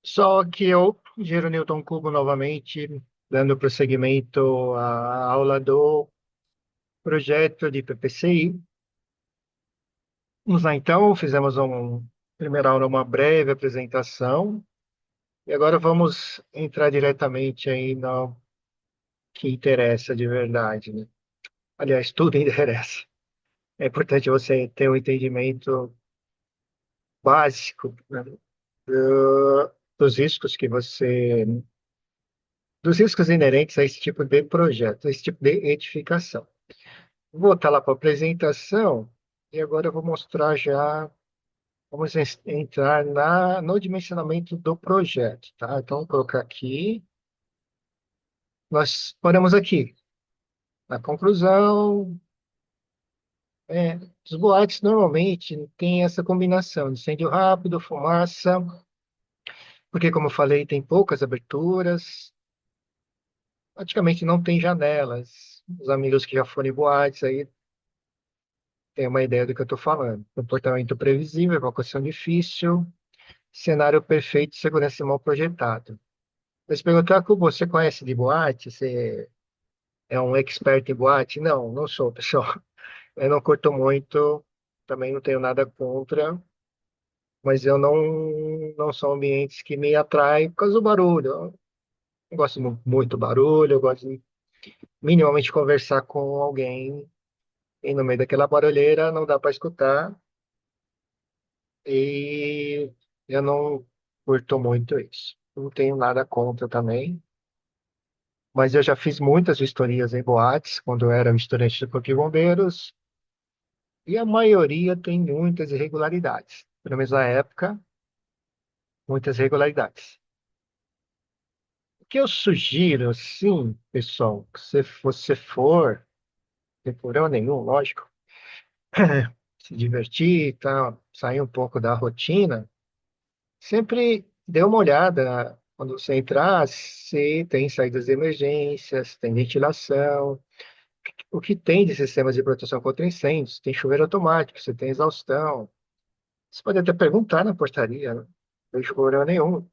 Só que eu, Engenheiro Newton Cubo, novamente, dando prosseguimento à aula do projeto de PPCI. Vamos lá, então, fizemos primeira aula, uma breve apresentação, e agora vamos entrar diretamente aí no que interessa de verdade, né? Aliás, tudo interessa. É importante você ter um entendimento básico, né, dos riscos dos riscos inerentes a esse tipo de projeto, a esse tipo de edificação. Vou voltar lá para a apresentação e agora eu vou mostrar já, vamos entrar no dimensionamento do projeto, tá? Então, vou colocar aqui, nós paramos aqui, na conclusão, é, os boates normalmente têm essa combinação de incêndio rápido, fumaça, porque, como eu falei, tem poucas aberturas, praticamente não tem janelas. Os amigos que já foram em boates aí têm uma ideia do que eu estou falando. Comportamento previsível, evacuação difícil, cenário perfeito, segurança mal projetado. Mas perguntar que você conhece de boate? Você é um expert em boate? Não, não sou, pessoal. Eu não curto muito, também não tenho nada contra, mas eu não são ambientes que me atraem por causa do barulho. Eu gosto muito do barulho, eu gosto de minimamente conversar com alguém e no meio daquela barulheira não dá para escutar e eu não curto muito isso. Não tenho nada contra também. Mas eu já fiz muitas vistorias em boates, quando eu era vistoriante do Corpo de Bombeiros, e a maioria tem muitas irregularidades. Pelo menos na época, muitas irregularidades. O que eu sugiro, sim, pessoal, que se você for, sem problema nenhum, lógico, se divertir, tá, sair um pouco da rotina, sempre dê uma olhada quando você entrar, se tem saídas de emergências, tem ventilação, o que tem de sistemas de proteção contra incêndios? Tem chuveiro automático, você tem exaustão. Você pode até perguntar na portaria, né? Não vejo problema nenhum.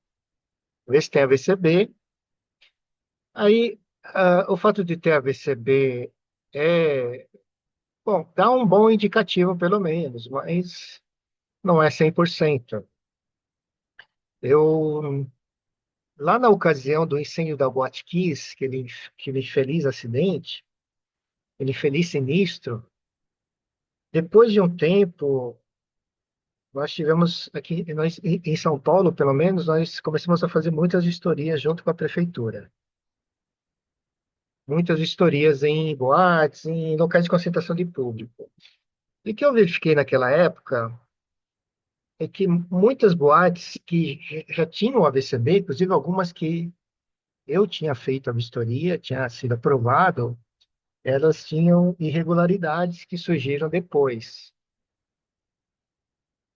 Vê se tem AVCB. Aí, o fato de ter AVCB é, bom, dá um bom indicativo, pelo menos, mas não é 100%. Eu, lá na ocasião do incêndio da Boate Kiss, aquele feliz acidente, aquele feliz sinistro, depois de um tempo, nós tivemos aqui, nós, em São Paulo, pelo menos, nós começamos a fazer muitas vistorias junto com a prefeitura. Muitas vistorias em boates, em locais de concentração de público. E o que eu verifiquei naquela época é que muitas boates que já tinham AVCB, inclusive algumas que eu tinha feito a vistoria, tinha sido aprovado, elas tinham irregularidades que surgiram depois.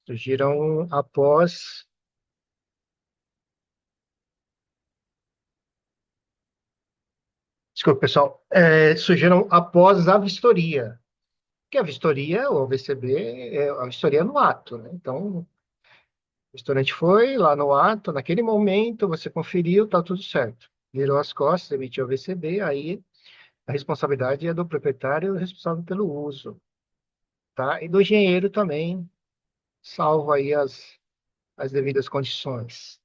Surgiram após. Desculpa, pessoal. Surgiram após a vistoria. Que a vistoria, o VCB, a vistoria é no ato, né? Então, o restaurante foi lá no ato, naquele momento, você conferiu, tá tudo certo. Virou as costas, emitiu o VCB, aí a responsabilidade é do proprietário responsável pelo uso, tá? E do engenheiro também, salvo aí as devidas condições.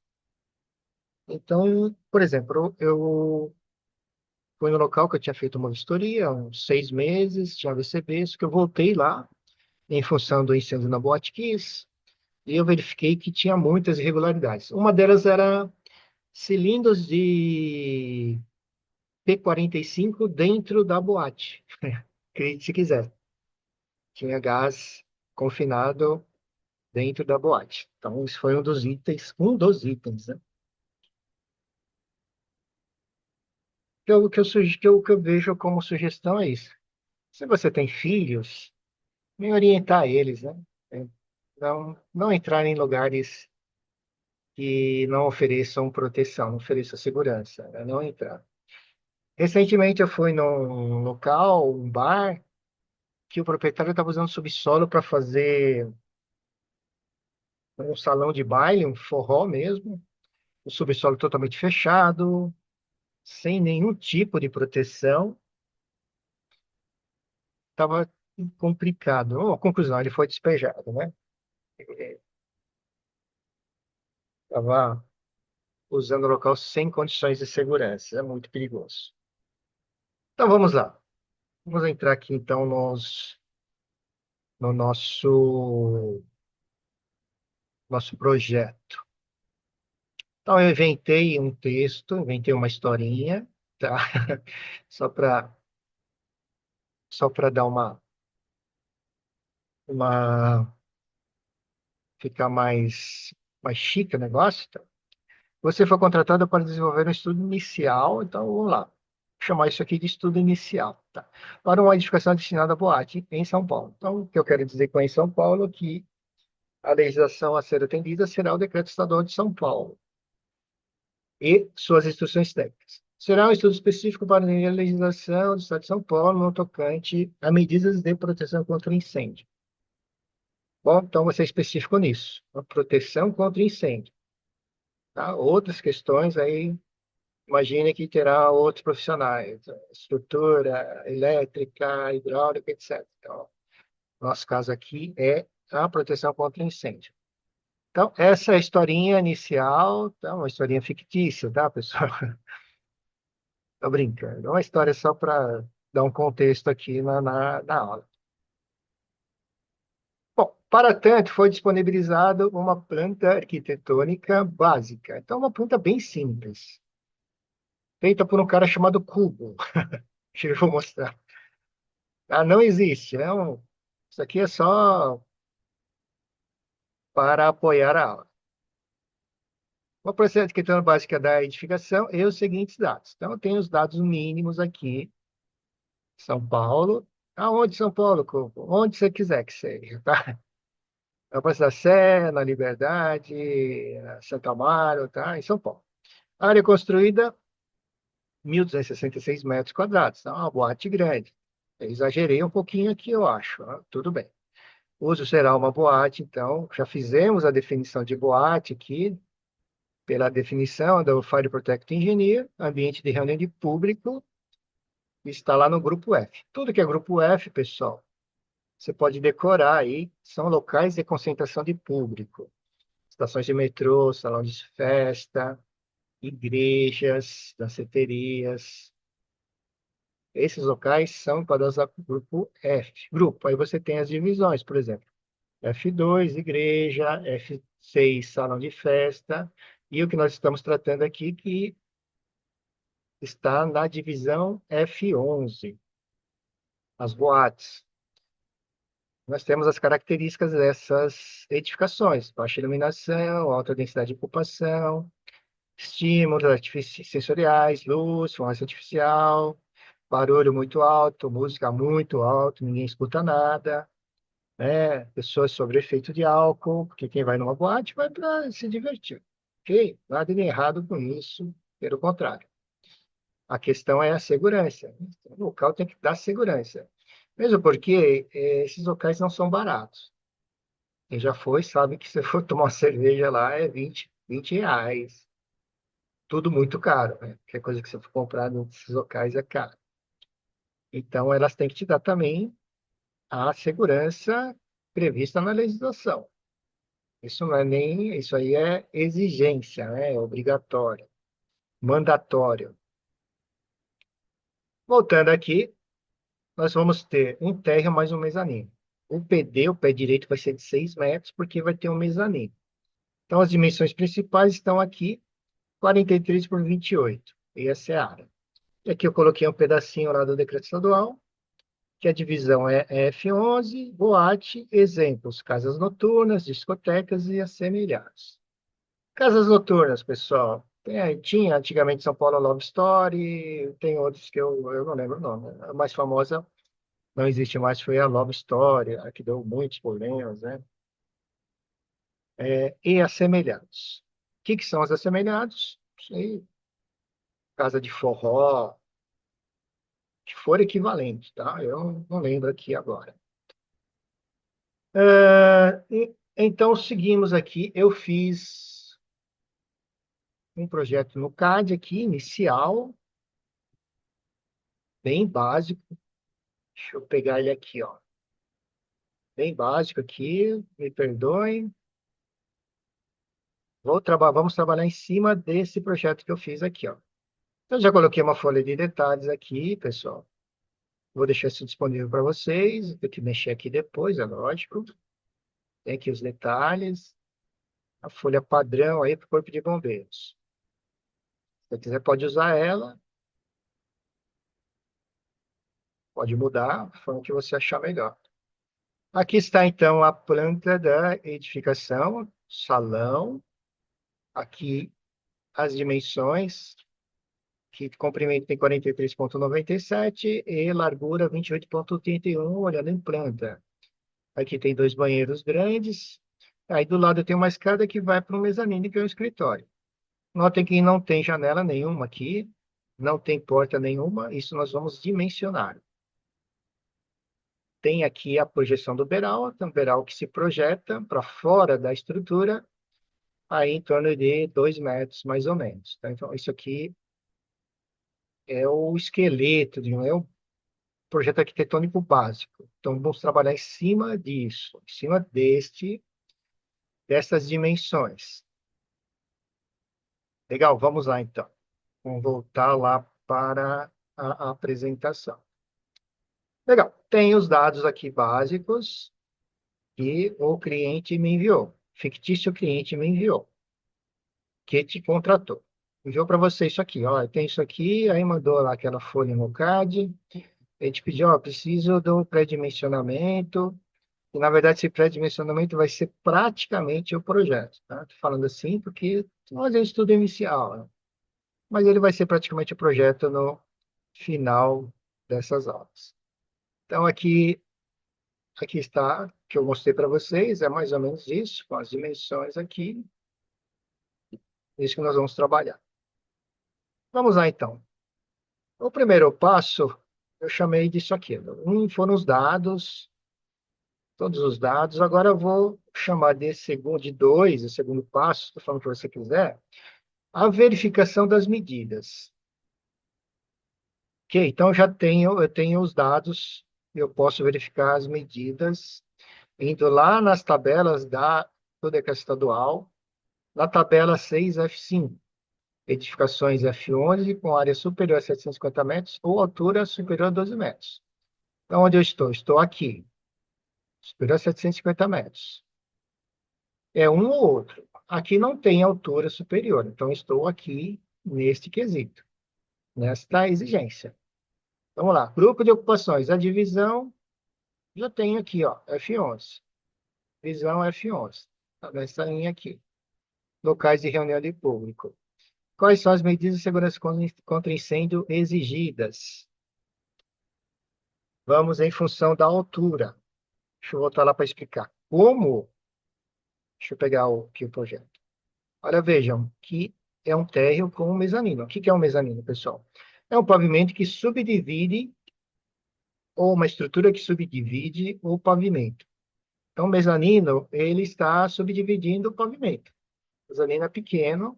Então, por exemplo, eu fui no local que eu tinha feito uma vistoria, há uns 6 meses, tinha VCB, isso que eu voltei lá, em função do incêndio na Boate Kiss, e eu verifiquei que tinha muitas irregularidades. Uma delas era cilindros de P45 dentro da boate. Acredite se quiser. Tinha gás confinado dentro da boate. Então, isso foi um dos itens, né? Que eu vejo como sugestão é isso. Se você tem filhos, me orientar eles, né? É, não entrar em lugares que não ofereçam proteção, não ofereçam segurança, né? Não entrar. Recentemente eu fui num local, um bar, que o proprietário estava usando subsolo para fazer um salão de baile, um forró mesmo. o subsolo totalmente fechado, sem nenhum tipo de proteção. Estava complicado. Oh, conclusão, ele foi despejado, né? Estava usando o local sem condições de segurança. É muito perigoso. Então vamos lá. Vamos entrar aqui então no nosso projeto. Então eu inventei um texto, inventei uma historinha, tá? Só para dar uma ficar mais chique o negócio. Tá? Você foi contratado para desenvolver um estudo inicial, então vamos lá. Vou chamar isso aqui de estudo inicial, tá? Para uma edificação destinada à boate em São Paulo. Então, o que eu quero dizer com em São Paulo é que a legislação a ser atendida será o Decreto Estadual de São Paulo e suas instruções técnicas. Será um estudo específico para a legislação do Estado de São Paulo no tocante a medidas de proteção contra incêndio. Bom, então você é específico nisso, a proteção contra incêndio. Tá? Outras questões aí, imagine que terá outros profissionais, estrutura, elétrica, hidráulica, etc. Então, nosso caso aqui é a proteção contra incêndio. Então, essa é a historinha inicial, tá? Uma historinha fictícia, tá, pessoal? Tô brincando. É uma história só para dar um contexto aqui na aula. Bom, para tanto, foi disponibilizado uma planta arquitetônica básica. Então, uma planta bem simples, feita por um cara chamado Cubo. Deixa eu vou mostrar. Ah, não existe. Isso aqui é só para apoiar a aula. Uma processo arquitetônica básica da edificação e os seguintes dados. Então, eu tenho os dados mínimos aqui. São Paulo. Aonde São Paulo, Cubo? Onde você quiser que seja, tá? Na Praça da Sé, na Liberdade, Santa Amaro, tá? Em São Paulo. Área construída, 1.266 metros quadrados. Então, é uma boate grande. Eu exagerei um pouquinho aqui, eu acho. Né? Tudo bem. O uso será uma boate, então, já fizemos a definição de boate aqui, pela definição do Fire Protect Engineer, ambiente de reunião de público, está lá no grupo F. Tudo que é grupo F, pessoal, você pode decorar aí, são locais de concentração de público. Estações de metrô, salão de festa, igrejas, danceterias. Esses locais são para o grupo F. Grupo, aí você tem as divisões, por exemplo, F2, igreja, F6, salão de festa, e o que nós estamos tratando aqui, que está na divisão F11, as boates. Nós temos as características dessas edificações: baixa iluminação, alta densidade de ocupação, estímulos sensoriais, luz, fumaça artificial, barulho muito alto, música muito alto, ninguém escuta nada, né? Pessoas sob efeito de álcool, porque quem vai numa boate vai para se divertir, ok? Nada de errado com isso, pelo contrário. A questão é a segurança. O local tem que dar segurança. Mesmo porque esses locais não são baratos. Quem já foi sabe que se for tomar uma cerveja lá é vinte reais. Tudo muito caro, né? Qualquer coisa que você for comprar nesses locais é caro. Então, elas têm que te dar também a segurança prevista na legislação. Isso não é nem, isso aí é exigência, né? É obrigatório, mandatório. Voltando aqui, nós vamos ter um térreo mais um mezanino. O PD, o pé direito, vai ser de 6 metros, porque vai ter um mezanino. Então, as dimensões principais estão aqui, 43 por 28. E essa é a área. E aqui eu coloquei um pedacinho lá do decreto estadual, que a divisão é F11, boate, exemplos, casas noturnas, discotecas e assemelhados. Casas noturnas, pessoal. Tinha antigamente em São Paulo a Love Story, tem outros que eu não lembro o nome. A mais famosa não existe mais, foi a Love Story, a que deu muitos problemas, né? E assemelhados. O que são os assemelhados? Sei, casa de forró, que for equivalente, tá? Eu não lembro aqui agora. Então, seguimos aqui. Eu fiz um projeto no CAD aqui, inicial, bem básico. Deixa eu pegar ele aqui, ó. Bem básico aqui, me perdoem. Vamos trabalhar em cima desse projeto que eu fiz aqui, ó. Eu já coloquei uma folha de detalhes aqui, pessoal. Vou deixar isso disponível para vocês. Tem que mexer aqui depois, é lógico. Tem aqui os detalhes. A folha padrão aí para o Corpo de Bombeiros. Se você quiser, pode usar ela. Pode mudar, a forma que você achar melhor. Aqui está, então, a planta da edificação, salão. Aqui as dimensões, que comprimento tem 43,97 e largura 28,81, olhando em planta. Aqui tem dois banheiros grandes. Aí do lado tem uma escada que vai para o mezanino, que é o escritório. Notem que não tem janela nenhuma aqui, não tem porta nenhuma, isso nós vamos dimensionar. Tem aqui a projeção do beiral, tem um beiral que se projeta para fora da estrutura, aí em torno de 2 metros, mais ou menos. Tá? Então, isso aqui é o esqueleto, é o projeto arquitetônico básico. Então, vamos trabalhar em cima disso, em cima dessas dimensões. Legal, vamos lá então. Vamos voltar lá para a apresentação. Legal, tem os dados aqui básicos que o cliente me enviou. Fictício cliente me enviou, que te contratou. Enviou para você isso aqui, ó, tem isso aqui, aí mandou lá aquela folha no CAD, a gente pediu, ó, preciso do pré-dimensionamento, e na verdade esse pré-dimensionamento vai ser praticamente o projeto, tá? Tô falando assim porque nós é um estudo inicial, né? Mas ele vai ser praticamente o projeto no final dessas aulas. Então aqui está, que eu mostrei para vocês, é mais ou menos isso, com as dimensões aqui, isso que nós vamos trabalhar. Vamos lá então. O primeiro passo, eu chamei disso aqui. Foram os dados, todos os dados. Agora eu vou chamar desse segundo, de dois, o segundo passo, estou falando o que você quiser, a verificação das medidas. Ok, então eu tenho os dados, eu posso verificar as medidas, indo lá nas tabelas do Decreto Estadual, na tabela 6F5, edificações F11 com área superior a 750 metros ou altura superior a 12 metros. Então, onde eu estou? Estou aqui, superior a 750 metros. É um ou outro. Aqui não tem altura superior, então estou aqui neste quesito, nesta exigência. Vamos lá, grupo de ocupações. A divisão, já tenho aqui, ó, F11. Divisão F11, tá nessa linha aqui. Locais de reunião de público. Quais são as medidas de segurança contra incêndio exigidas? Vamos em função da altura. Deixa eu voltar lá para explicar. Como? Deixa eu pegar aqui o projeto. Olha, vejam, que é um térreo com um mezanino. O que é um mezanino, pessoal? É um pavimento que subdivide, ou uma estrutura que subdivide o pavimento. Então, o mezanino, ele está subdividindo o pavimento. O mezanino é pequeno,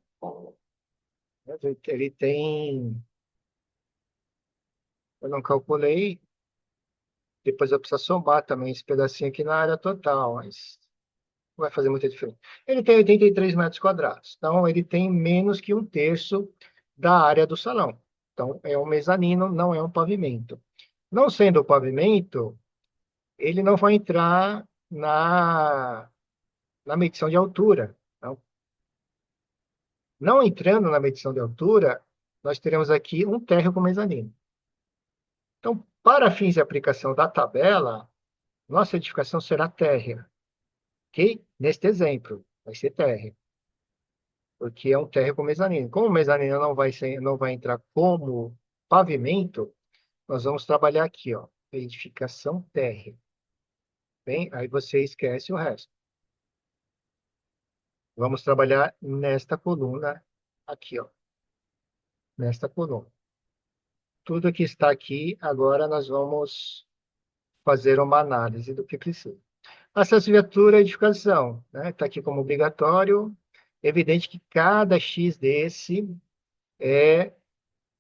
né? Ele tem, eu não calculei, depois eu preciso somar também esse pedacinho aqui na área total, mas não vai fazer muita diferença. Ele tem 83 metros quadrados, então ele tem menos que um terço da área do salão. Então, é um mezanino, não é um pavimento. Não sendo o pavimento, ele não vai entrar na medição de altura. Então, não entrando na medição de altura, nós teremos aqui um térreo com mezanino. Então, para fins de aplicação da tabela, nossa edificação será térrea, ok? Neste exemplo, vai ser térrea, porque é um térreo com mezanino. Como o mezanino não vai entrar como pavimento, nós vamos trabalhar aqui, ó, edificação térrea. Bem, aí você esquece o resto. Vamos trabalhar nesta coluna aqui, ó, nesta coluna. Tudo que está aqui, agora nós vamos fazer uma análise do que precisa. Acesso viatura e edificação, né? Está aqui como obrigatório. Evidente que cada X desse é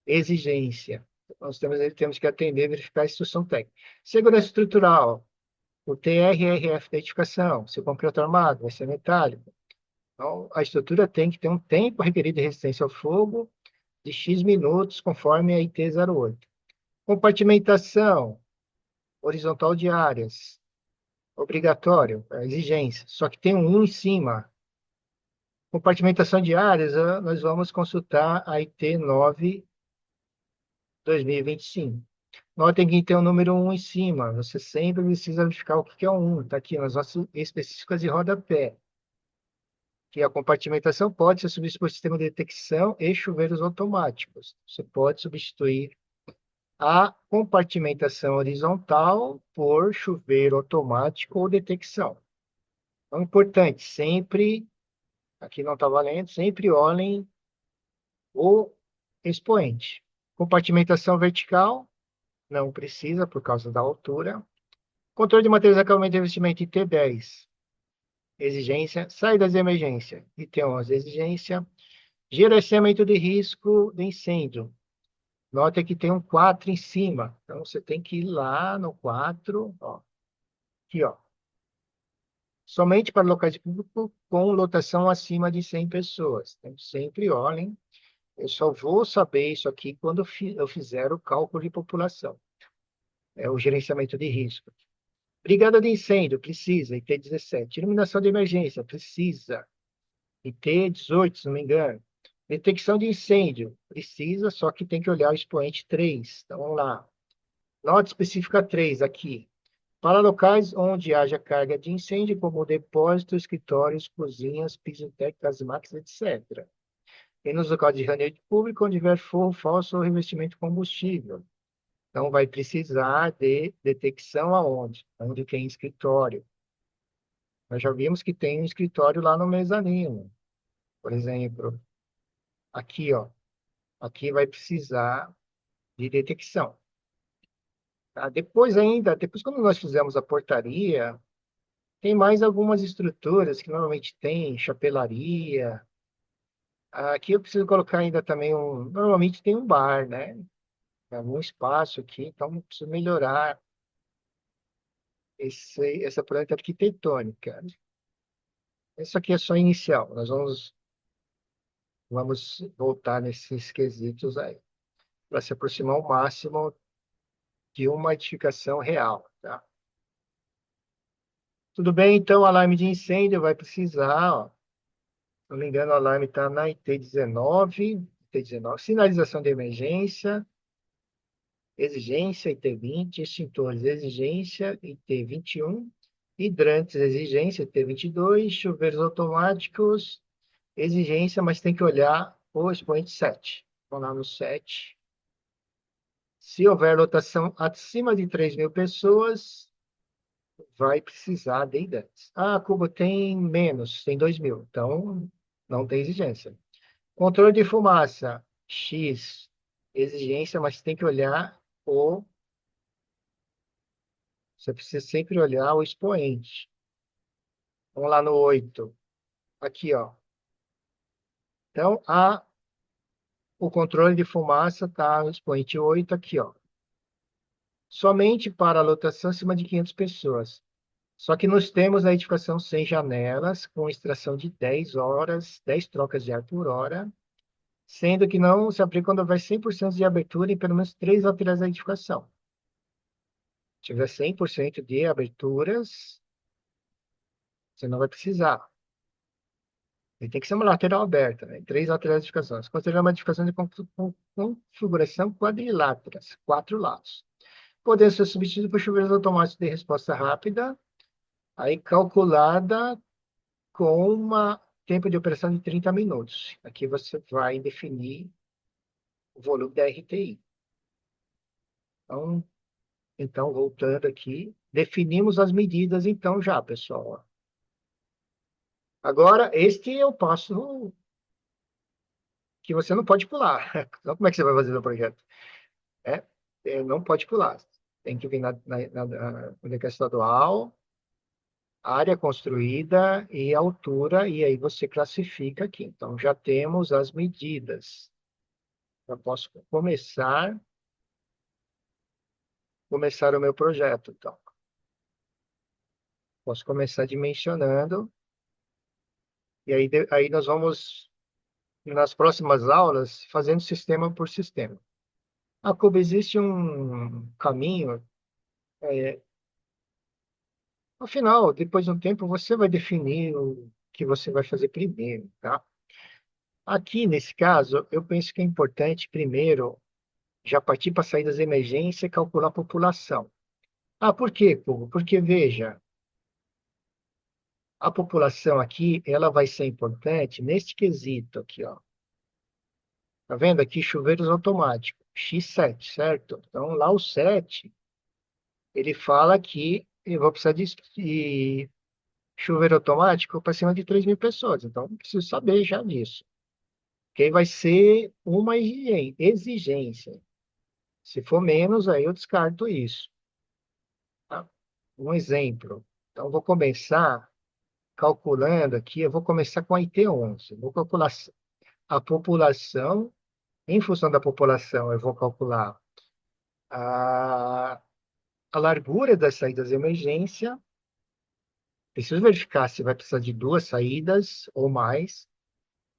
exigência. Nós temos que atender e verificar a instrução técnica. Segurança estrutural, o TRRF da edificação, se o concreto armado vai ser metálico. Então, a estrutura tem que ter um tempo requerido de resistência ao fogo de X minutos, conforme a IT 08. Compartimentação horizontal de áreas, obrigatório, é exigência, só que tem um em cima. Compartimentação de áreas, nós vamos consultar a IT 9/2025. Notem que tem o número um em cima. Você sempre precisa verificar o que é o 1. Está aqui nas nossas específicas de rodapé. Que a compartimentação pode ser substituída por sistema de detecção e chuveiros automáticos. Você pode substituir a compartimentação horizontal por chuveiro automático ou detecção. Então, importante, sempre, aqui não está valendo, sempre olhem o expoente. Compartimentação vertical, não precisa por causa da altura. Controle de materiais de acabamento de investimento IT 10. Exigência. Saídas de emergência. IT 11. Exigência. Gerenciamento de risco de incêndio. Note que tem um 4 em cima. Então, você tem que ir lá no 4. Ó. Aqui, ó. Somente para locais de público com lotação acima de 100 pessoas. Então, sempre olhem. Eu só vou saber isso aqui quando eu fizer o cálculo de população. É o gerenciamento de risco. Brigada de incêndio, precisa, IT 17. Iluminação de emergência, precisa, IT 18, se não me engano. Detecção de incêndio, precisa, só que tem que olhar o expoente 3. Então, vamos lá. Nota específica 3, aqui. Para locais onde haja carga de incêndio, como depósito, escritórios, cozinhas, piso técnico, casemates, etc. E nos locais de reunião público, onde tiver forro falso ou revestimento de combustível. Então, vai precisar de detecção aonde? Onde tem escritório. Nós já vimos que tem um escritório lá no mezanino. Por exemplo, aqui, ó. Aqui vai precisar de detecção. Tá? Depois ainda, depois quando nós fizemos a portaria, tem mais algumas estruturas que normalmente tem, chapelaria. Aqui eu preciso colocar ainda também normalmente tem um bar, né? Algum espaço aqui, então eu preciso melhorar essa planta arquitetônica. Isso aqui é só inicial. Nós vamos voltar nesses quesitos aí, para se aproximar ao máximo de uma edificação real, tá? Tudo bem, então, alarme de incêndio vai precisar, ó, se não me engano, o alarme está na IT 19, sinalização de emergência, exigência, IT 20, extintores, exigência, IT 21, hidrantes, exigência, IT 22, chuveiros automáticos, exigência, mas tem que olhar o expoente 7. Vamos lá no 7. Se houver lotação acima de 3.000 pessoas, vai precisar de hidrantes. Ah, Cuba tem menos, tem 2.000, então não tem exigência. Controle de fumaça, X, exigência, mas tem que olhar o. Você precisa sempre olhar o expoente. Vamos lá no 8. Aqui, ó. Então, o controle de fumaça está no expoente 8 aqui, ó. Somente para a lotação acima de 500 pessoas. Só que nós temos a edificação sem janelas, com extração de 10 horas, 10 trocas de ar por hora, sendo que não se aplica quando houver 100% de abertura em pelo menos 3 laterais da edificação. Se tiver 100% de aberturas, você não vai precisar. Ele tem que ser uma lateral aberta, né? 3 laterais de edificação. Consideramos uma edificação de configuração quadrilátera, 4 lados. Podendo ser substituído por chuveiros automáticos de resposta rápida, aí calculada com um tempo de operação de 30 minutos. Aqui você vai definir o volume da RTI. Então, voltando aqui, definimos as medidas, então, já, pessoal. Agora, este é o passo que você não pode pular. Então, como é que você vai fazer no projeto? É, não pode pular. Tem que vir na única estadual, área construída e altura, e aí você classifica aqui. Então, já temos as medidas. Eu posso começar o meu projeto, então. Posso começar dimensionando, e aí, aí nós vamos, nas próximas aulas, fazendo sistema por sistema. A Cuba existe um caminho, é, no final, depois de um tempo, você vai definir o que você vai fazer primeiro, tá? Aqui, nesse caso, eu penso que é importante, primeiro, já partir para saídas de emergência e calcular a população. Ah, por quê, Hugo? Porque, veja, a população aqui, ela vai ser importante neste quesito aqui, ó. Tá vendo aqui chuveiros automáticos, X7, certo? Então, lá o 7, ele fala que eu vou precisar de chuveiro automático para cima de 3.000 pessoas. Então, eu preciso saber já disso. Que vai ser uma exigência. Se for menos, aí eu descarto isso. Tá? Um exemplo. Então, eu vou começar calculando aqui, eu vou começar com a IT11. Vou calcular a população, em função da população, eu vou calcular a, a largura das saídas de emergência. Preciso verificar se vai precisar de duas saídas ou mais,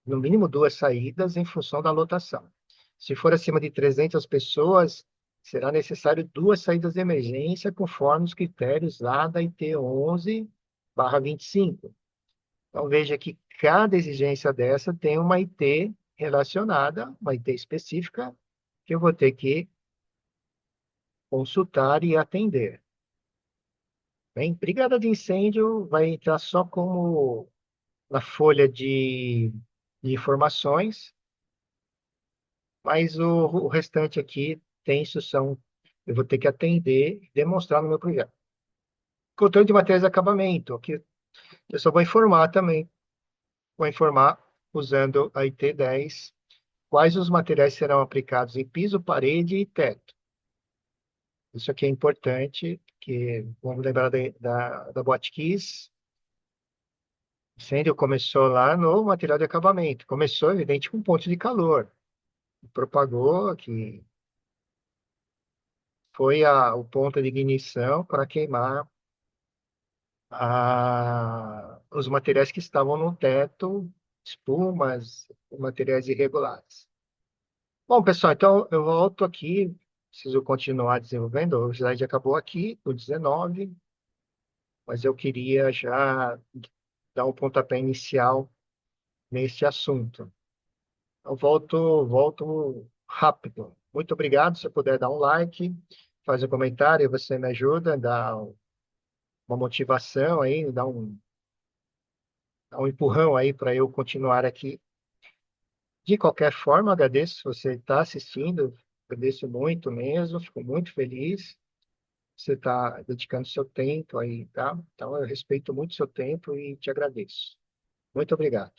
no mínimo duas saídas em função da lotação. Se for acima de 300 pessoas, será necessário duas saídas de emergência conforme os critérios lá da IT 11/25. Então, veja que cada exigência dessa tem uma IT relacionada, uma IT específica, que eu vou ter que consultar e atender. Bem, brigada de incêndio vai entrar só como na folha de informações, mas o restante aqui tem instrução. Eu vou ter que atender e demonstrar no meu projeto. Controle de materiais de acabamento, aqui eu só vou informar também. Vou informar usando a IT10 quais os materiais serão aplicados em piso, parede e teto. Isso aqui é importante, que vamos lembrar da Botkiss. O incêndio começou lá no material de acabamento. Começou, evidente, com ponto de calor. Propagou, que foi o ponto de ignição para queimar os materiais que estavam no teto, espumas, materiais irregulares. Bom, pessoal, então eu volto aqui, preciso continuar desenvolvendo, o slide acabou aqui, o 19, mas eu queria já dar um pontapé inicial nesse assunto. Eu volto rápido. Muito obrigado, se puder dar um like, fazer um comentário, você me ajuda, dá uma motivação aí, dá um empurrão aí para eu continuar aqui. De qualquer forma, agradeço se você está assistindo, agradeço muito mesmo, fico muito feliz. Você está dedicando seu tempo aí, tá? Então, eu respeito muito seu tempo e te agradeço. Muito obrigado.